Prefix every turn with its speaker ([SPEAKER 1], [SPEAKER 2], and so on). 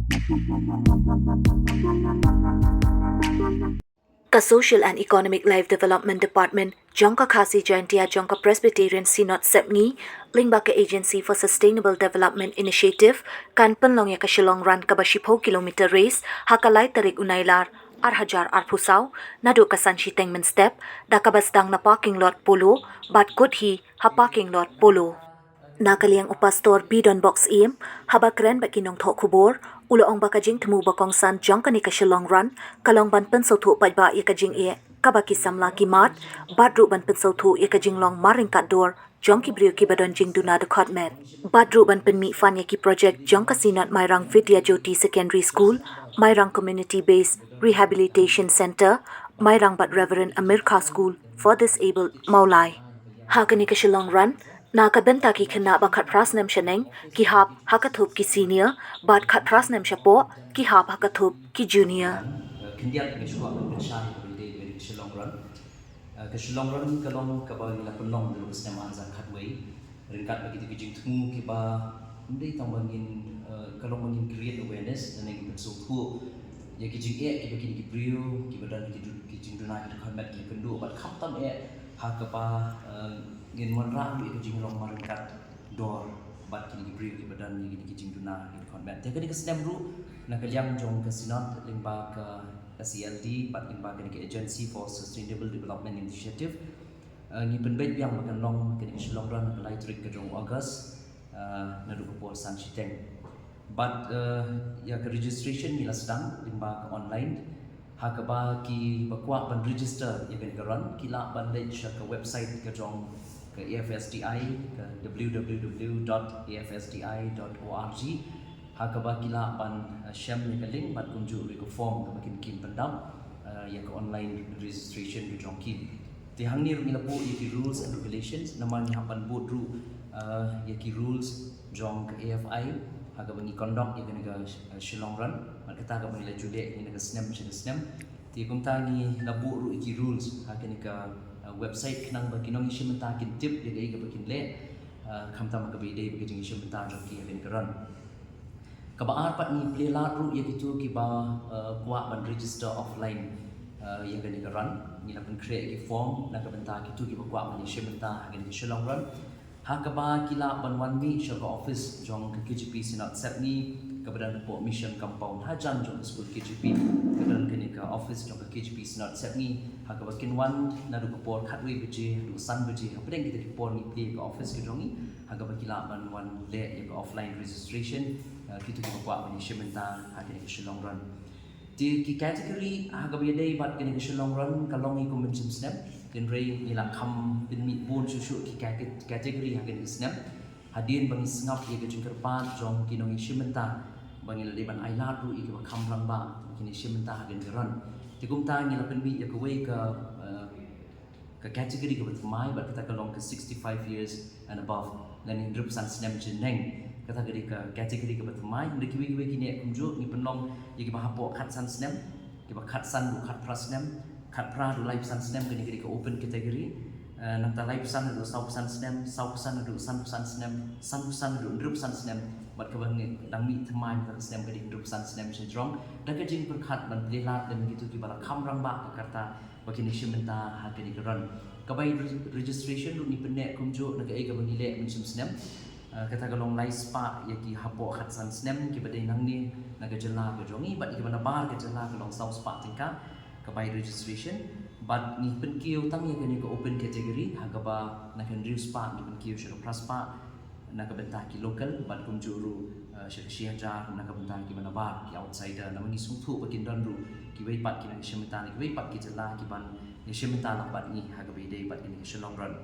[SPEAKER 1] Ka Social and Economic Life Development Department, Jongka Khasi Jaintia Jongka Presbyterian Synod Sepngi, Lingbaka Agency for Sustainable Development Initiative, kan penlong ya ka Shillong Run ka 10 kilometer race, hakalay tarik unailar, Arhajar Arpusaw, nado ka Sanshiteng Men Step, da kabasdang na parking lot polo, bat kudhi ha parking lot polo. Nakaliang upastor bidon box im, habakren bakinong thok kubor, uloong bakajing temu bakong san jong kanika Shillong Run, kalong ban pensautu pajba yakajing e, kabaki samla kimat, badru ban pensautu yakajing long maring kador, jong ki brio ki badon jing duna dekot met. Badru ban penmi fan yaki project jong kasinat Mairang Vidya Jyoti Secondary School, Mairang Community Based Rehabilitation Center, Mairang Bat Reverend Amirka School for Disabled Maulai. Hakanika Shillong Run, Nakabenta ki kena ba khat prasnem shaneng ki hap hakathup ki senior bat khat prasnem shapo ki hap hakathup ki junior.
[SPEAKER 2] Kendiat ke shua ben shan ko de ke Shillong Run ke Shillong Run kalong ka ba la penong de snem anza khatway ringkat bagi tu kijing tmu ki ba ndai tang bangin kalong bangin create awareness dan yang bensu thu ya kijing ki bagi ki brio ki badan ki kijing duna ki khamat ki kendu bat khatam ha ka ba ngin monra bi ke jing long maringkat dor bat kini brio ki badan ni ki jing duna ki konben te kini ke snem ru na ka yang jong ke sinot limba ke CLD bat limba ke Agency for Sustainable Development Initiative ni penbet yang makan long kini ke Shillong Run ke lai trik ke jong August na du ko san chiteng but ya ke registration ni la sedang limba ke online hakaba ki bakwa ban register ya ke run kila ban link ke website ke jong ke AFSDI ke www.afsdi.org hakaba kila ban share ni ke link bat kunju ke form ke makin kin pendam ya ke online registration ke jong kin ti hang ni mi lapo ki rules and regulations naman ni hapan board ru ya ki rules jong ke AFI hakaba ni conduct ya ke Shillong Run mat kata ka bangila jude ni ke snem ti kumta ni lapo ru ki rules hakani ka website kenang bagi nong isu mentah kin tip dia gaya bakin le kam tam ka bide bagi jing isu mentah joki ben keran ka ba pat ni play la ru ya gitu ki ba kuat ban register offline yang ben keran ni la pen create ki form na ka benta gitu ki ba kuat ban isu mentah hagen ki Shillong Run ha ka ba kila ban wan mi show office jong ke KGP Sinat Sepni kebadan Port Mission Compound Hajan jong school KGP kebadan kini ke office jong ke KGP Sinat Sepni haka bakin wan na du por khatwi beje du san beje apeng kita ki por ni play ke office ke jongi haka bakila ban wan le ke offline registration kita ki bakwa ni shementa haka ni Shillong Run di ki category haka bi dei bat kini Shillong Run kalong i convention snap ken rei ni la kham bin mi bon su ki category haka ni snap hadin bang sngap ye ke jingker pat jong kinong i shementa bangil leban ailat ru i ke kham lamba kini shementa haka ni run tikum ta ni la penbi ya kawai ke category ke bertemai bat kita kalong ke 65 years and above dan in drup san snem jeneng kata ke category ke bertemai mri kiwi kini kunju ni penlong ya ke bahapo khat san snem ke ba khat san du khat pras snem khat pra du live san snem ke open category nang ta live san du sau san snem sau san du san snem san du drup san snem bat ke bang dang mi temai ke snem ke drup san snem syndrome dan ke jing perkhat ban lelat dan begitu ki bala kham rang ba ke kata bagi ni shementa ha ke run kabai registration ni pene kunju na ke ga bang ile min snem kata kalong lai spa ya ki hapo khat san snem ki badai nang ni na ke jela ke jongi bat ki bana bar ke jela kalong sau spa tingka kabai registration but ni pen kiu tang ya ke ni ke open category ha ka ba na kan real spa ni pen kiu shiro plus spa na ka benta ki local bat kunju ru shia jar na ka benta ki bana bar ki outsider na mangi sung thu bakin dan ru ki wei pat ki na shementa ni wei pat ki jela ki ban ni shementa la pat ni ha ka be dei pat ni Shillong Run